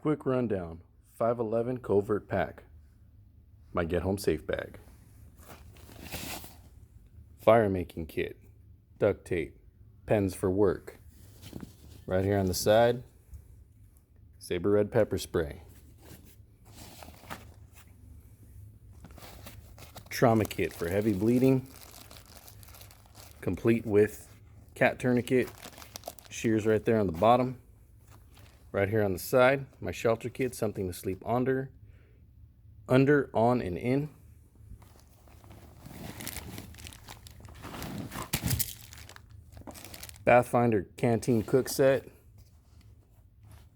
Quick rundown. 511 Covert Pack. My get home safe bag. Fire making kit. Duct tape. Pens for work. Right here on the side, Saber Red pepper spray. Trauma kit for heavy bleeding, complete with cat tourniquet, shears right there on the bottom. Right here on the side, my shelter kit, something to sleep under, on, and in. Pathfinder canteen cook set,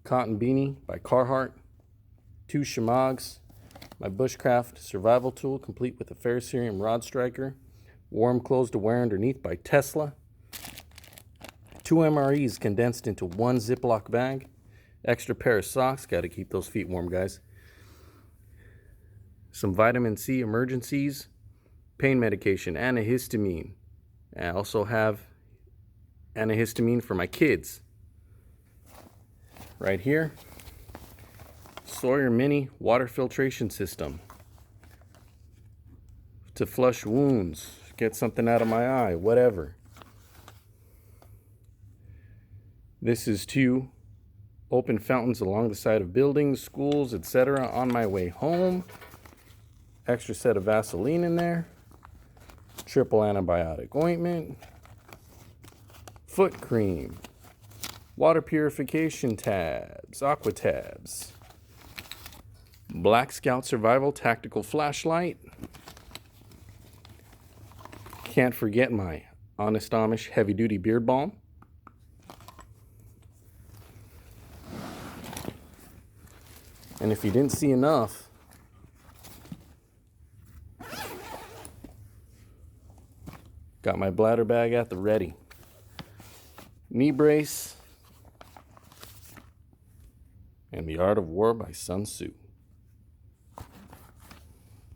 cotton beanie by Carhartt, 2 shamags, my bushcraft survival tool complete with a ferrocerium rod striker, warm clothes to wear underneath by Tesla, 2 MREs condensed into 1 Ziploc bag, extra pair of socks, got to keep those feet warm, guys, some vitamin C emergencies, pain medication, antihistamine. I also have antihistamine for my kids. Right here, Sawyer Mini water filtration system to flush wounds, get something out of my eye, whatever. This is 2 open fountains along the side of buildings, schools, etc. on my way home. Extra set of Vaseline in there. Triple antibiotic ointment. Foot cream. Water purification tabs, aqua tabs. Black Scout Survival Tactical Flashlight. Can't forget my Honest Amish Heavy Duty Beard Balm. And if you didn't see enough, got my bladder bag at the ready. Knee brace. And The Art of War by Sun Tzu.